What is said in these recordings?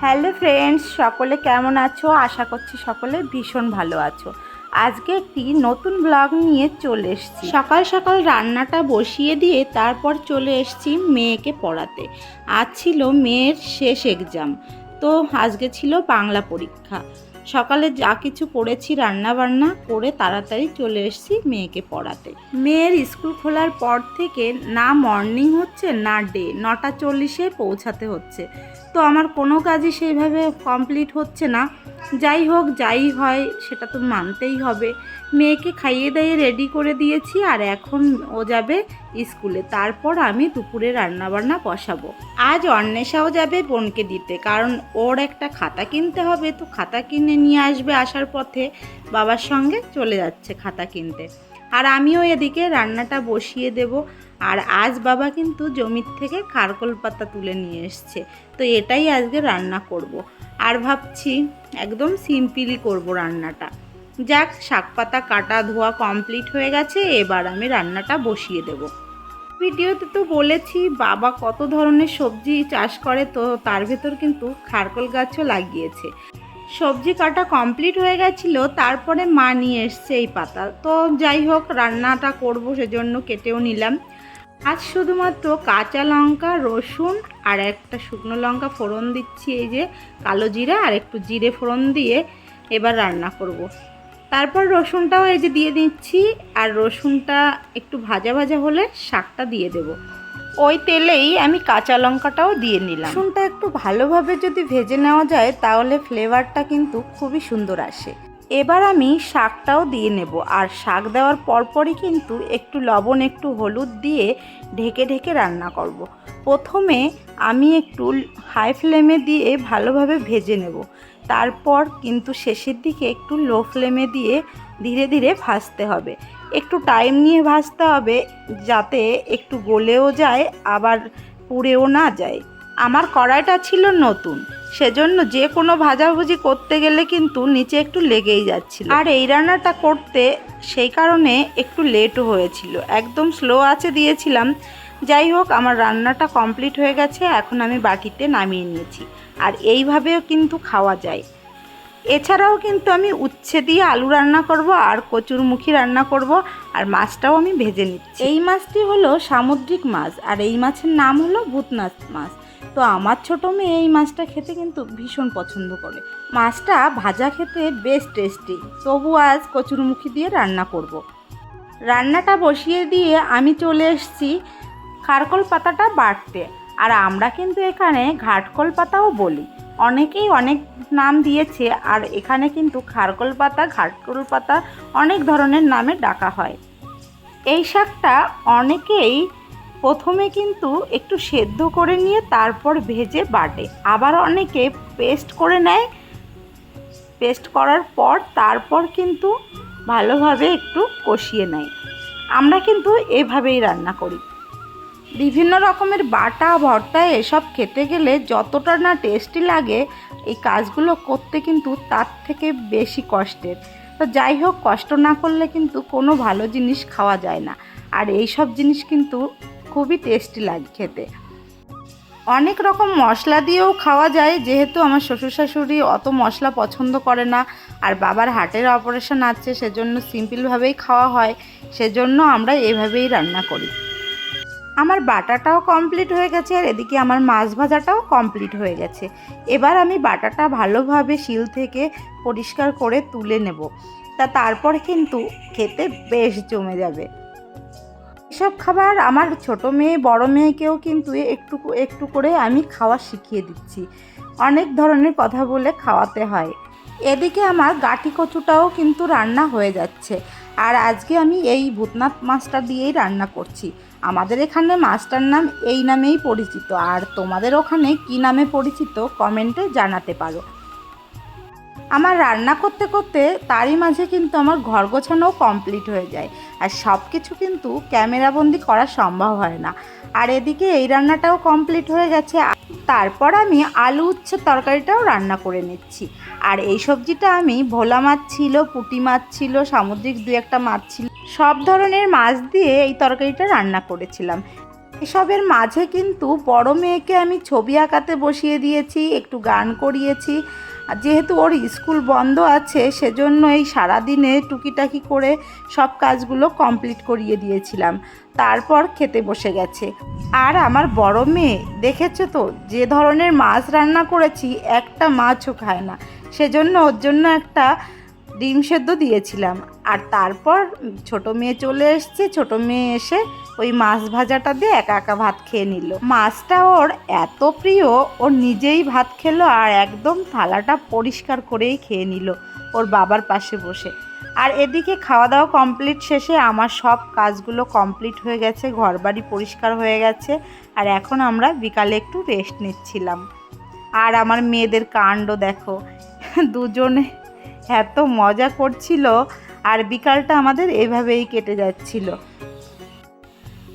Hello friends, সকলে কেমন আছো? আশা করছি সকলে ভীষণ ভালো আছো। আজকে একটি নতুন ব্লগ নিয়ে চলে এসেছি। সকাল সকাল রান্নাটা বসিয়ে দিয়ে তারপর চলে এসেছি মেয়েকে পড়াতে। আজ ছিল মেয়ের শেষ এক্সাম, তো আজকে ছিল বাংলা পরীক্ষা। সকালে যা কিছু করেছি রান্না বান্না করে তাড়াতাড়ি চলে এসেছি মেয়েকে পড়াতে। মেয়ের স্কুল খোলার পর থেকে না মর্নিং হচ্ছে না ডে, 9:40-এ পৌঁছাতে হচ্ছে। তো আমার কোনো কাজই সেইভাবে কমপ্লিট হচ্ছে না। যাই হোক, যাই হয় সেটা তো মানতেই হবে। মেয়েকে খাইয়ে দাইয়ে রেডি করে দিয়েছি, আর এখন ও যাবে স্কুলে। তারপর আমি দুপুরে রান্নাবান্না বসাবো। আজ অন্বেষাও যাবে বোনকে দিতে, কারণ ওর একটা খাতা কিনতে হবে। তো খাতা কিনে নিয়ে আসবে, আসার পথে বাবার সঙ্গে চলে যাচ্ছে খাতা কিনতে। আর আমিও এদিকে রান্নাটা বসিয়ে দেব। আর আজ বাবা কিন্তু জমির থেকে খারকোল পাতা তুলে নিয়ে এসছে, তো এটাই আজকে রান্না করব। আর ভাবছি একদম সিম্পলই করব রান্নাটা। যাক, শাক পাতা কাটা ধোয়া কমপ্লিট হয়ে গেছে, এবার আমি রান্নাটা বসিয়ে দেব। ভিডিওতে তো বলেছি বাবা কত ধরনের সবজি চাষ করে, তো তার ভেতর কিন্তু খারকোল গাছও লাগিয়েছে। সবজি কাটা কমপ্লিট হয়ে গেছিলো, তারপরে মা নিয়ে এসছে এই পাতা। তো যাই হোক, রান্নাটা করব সেজন্য কেটেও নিলাম। আজ শুধুমাত্র কাঁচা লঙ্কা, রসুন আর একটা শুকনো লঙ্কা ফোড়ন দিচ্ছি, এই যে কালো জিরা আর একটু জিরে ফোড়ন দিয়ে এবার রান্না করব। তারপর রসুনটাও এই যে দিয়ে দিচ্ছি, আর রসুনটা একটু ভাজা ভাজা হলে শাকটা দিয়ে দেব। ওই তেলেই আমি কাঁচা লঙ্কাটাও দিয়ে নিলাম। রসুনটা একটু ভালোভাবে যদি ভেজে নেওয়া যায় তাহলে ফ্লেভারটা কিন্তু খুবই সুন্দর আসে। এবার আমি শাকটাও দিয়ে নেব, আর শাক দেওয়ার পরপরই কিন্তু একটু লবণ একটু হলুদ দিয়ে ঢেকে ঢেকে রান্না করব। প্রথমে আমি একটু হাই ফ্লেমে দিয়ে ভালোভাবে ভেজে নেব, তারপর কিন্তু শেষের দিকে একটু লো ফ্লেমে দিয়ে ধীরে ধীরে ভাজতে হবে। একটু টাইম নিয়ে ভাজতে হবে, যাতে একটু গলেও যায় আবার পুড়েও না যায়। আমার কড়াইটা ছিল নতুন, সেজন্য যে কোনো ভাজাভুজি করতে গেলে কিন্তু নিচে একটু লেগেই যাচ্ছিল। আর এই রান্নাটা করতে সেই কারণে একটু লেটও হয়েছিল, একদম স্লো আঁচে দিয়েছিলাম। যাই হোক, আমার রান্নাটা কমপ্লিট হয়ে গেছে, এখন আমি বাটিতে নামিয়ে নিয়েছি। আর এইভাবেও কিন্তু খাওয়া যায়। এছাড়াও কিন্তু আমি উচ্ছে দিয়ে আলু রান্না করব, আর কচুরমুখী রান্না করব, আর মাছটাও আমি ভেজে নিচ্ছি। এই মাছটি হলো সামুদ্রিক মাছ, আর এই মাছের নাম হলো ভূতনাথ মাছ। তো আমার ছোটো মেয়ে এই মাছটা খেতে কিন্তু ভীষণ পছন্দ করে। মাছটা ভাজা খেতে বেশ টেস্টি। তবু আজ কচুরমুখী দিয়ে রান্না করব। রান্নাটা বসিয়ে দিয়ে আমি চলে এসেছি খারকোল পাতাটা বাটতে। আর আমরা কিন্তু এখানে ঘাটকোল পাতাও বলি, অনেকেই অনেক নাম দিয়েছে। আর এখানে কিন্তু খারকোল পাতা, ঘাটকোল পাতা অনেক ধরনের নামে ডাকা হয়। এই শাকটা অনেকেই প্রথমে কিন্তু একটু সেদ্ধ করে নিয়ে তারপর ভেজে বাটে, আবার অনেকে পেস্ট করে নেয়। পেস্ট করার পর তারপর কিন্তু ভালোভাবে একটু কষিয়ে নেয়। আমরা কিন্তু এভাবেই রান্না করি। বিভিন্ন রকমের বাটা ভর্তা এসব খেতে গেলে যতটা না টেস্টি লাগে, এই কাজগুলো করতে কিন্তু তার থেকে বেশি কষ্টের। তো যাই হোক, কষ্ট না করলে কিন্তু কোনো ভালো জিনিস খাওয়া যায় না। আর এই সব জিনিস কিন্তু খুবই টেস্টি লাগে খেতে। অনেক রকম মশলা দিয়েও খাওয়া যায়, যেহেতু আমার শ্বশুর শাশুড়ি অত মশলা পছন্দ করে না, আর বাবার হার্টের অপারেশন আছে, সেজন্য সিম্পলভাবেই খাওয়া হয়। সেজন্য আমরা এভাবেই রান্না করি। আমার বাটাটাও কমপ্লিট হয়ে গেছে, আর এদিকে আমার মাছ ভাজাটাও কমপ্লিট হয়ে গেছে। এবার আমি বাটাটা ভালোভাবে শিল থেকে পরিষ্কার করে তুলে নেব, তারপর কিন্তু খেতে বেশ জমে যাবে। এসব খাবার আমার ছোট মেয়ে বড় মেয়েকেও কিন্তু একটু একটু করে আমি খাওয়া শিখিয়ে দিচ্ছি। অনেক ধরনের কথা বলে খাওয়াতে হয়। এদিকে আমার গাঁটি কচুটাও কিন্তু রান্না হয়ে যাচ্ছে। আর আজকে আমি এই ভূতনাথ মাছটা দিয়েই রান্না করছি। আমাদের এখানে মাছটার নাম এই নামেই পরিচিত, আর তোমাদের ওখানে কী নামে পরিচিত কমেন্টে জানাতে পারো। আমার রান্না করতে করতে তারই মাঝে কিন্তু আমার ঘর গোছানোও কমপ্লিট হয়ে যায়, আর সব কিছু কিন্তু ক্যামেরাবন্দি করা সম্ভব হয় না। আর এদিকে এই রান্নাটাও কমপ্লিট হয়ে গেছে। তারপর আমি আলু উচ্ছের তরকারিটাও রান্না করে নিচ্ছি। আর এই সবজিটা আমি ভোলা মাছ ছিল, পুঁটি মাছ ছিল, সামুদ্রিক 2-1 মাছ ছিল, সব ধরনের মাছ দিয়ে এই তরকারিটা রান্না করেছিলাম। এসবের মাঝে কিন্তু বড় মেয়েকে আমি ছবি আঁকাতে বসিয়ে দিয়েছি, একটু গান করিয়েছি। আর যেহেতু ওর স্কুল বন্ধ আছে সেজন্য এই সারাদিনে টুকিটাকি করে সব কাজগুলো কমপ্লিট করিয়ে দিয়েছিলাম। তারপর খেতে বসে গেছে। আর আমার বড় মেয়ে দেখেছো তো যে ধরনের মাছ রান্না করেছি, একটা মাছও খায় না। সেজন্য ওর জন্য একটা ডিম সেদ্ধ দিয়েছিলাম। আর তারপর ছোট মেয়ে চলে এসেছে। ছোট মেয়ে এসে ওই মাছ ভাজাটা দিয়ে একা একা ভাত খেয়ে নিল। মাছটা ওর এত প্রিয়, ও নিজেই ভাত খেলো আর একদম থালাটা পরিষ্কার করেই খেয়ে নিল ওর বাবার পাশে বসে। আর এদিকে খাওয়া দাওয়া কমপ্লিট শেষে আমার সব কাজগুলো কমপ্লিট হয়ে গেছে, ঘরবাড়ি পরিষ্কার হয়ে গেছে। আর এখন আমরা বিকালে একটু রেস্ট নিচ্ছিলাম। আর আমার মেয়েদের কাণ্ড দেখো, দুজনে এত মজা করছিল। আর বিকালটা আমাদের এভাবেই কেটে যাচ্ছিল।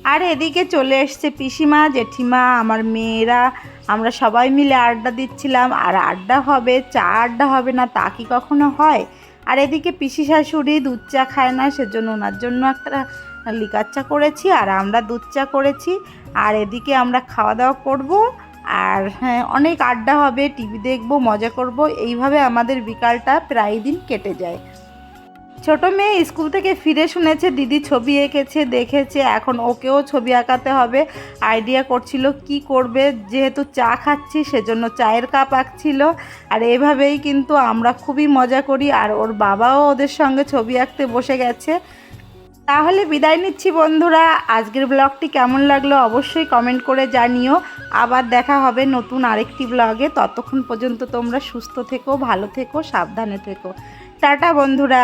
আর এদিকে চলে এসছে পিসিমা, জেঠিমা, আমার মেয়েরা, আমরা সবাই মিলে আড্ডা দিচ্ছিলাম। আর আড্ডা হবে, চা আড্ডা হবে না তা কি কখনো হয়? আর এদিকে পিসি শাশুড়ি দুধ চা খায় না, সেজন্য ওনার জন্য একটা লিকার চা করেছি আর আমরা দুধ চা করেছি। আর এদিকে আমরা খাওয়া দাওয়া করব। আর হ্যাঁ, অনেক আড্ডা হবে, টিভি দেখব, মজা করব। এইভাবে আমাদের বিকালটা প্রায় দিন কেটে যায়। ছোট মেয়ে স্কুল থেকে ফিরে শুনেছে দিদি ছবি এঁকেছে, দেখেছে। এখন ওকেও ছবি আঁকাতে হবে। আইডিয়া করছিল কি করবে, যেহেতু চা খাচ্ছি সেজন্য চায়ের কাপ আঁকছিল। আর এভাবেই কিন্তু আমরা খুবই মজা করি। আর ওর বাবাও ওদের সঙ্গে ছবি আঁকতে বসে গেছে। তাহলে বিদায় নিচ্ছি বন্ধুরা। আজকের ব্লগটি কেমন লাগলো অবশ্যই কমেন্ট করে জানিও। আবার দেখা হবে নতুন আরেকটি ব্লগে। ততক্ষণ পর্যন্ত তোমরা সুস্থ থেকো, ভালো থেকো, সাবধানে থেকো। টাটা বন্ধুরা।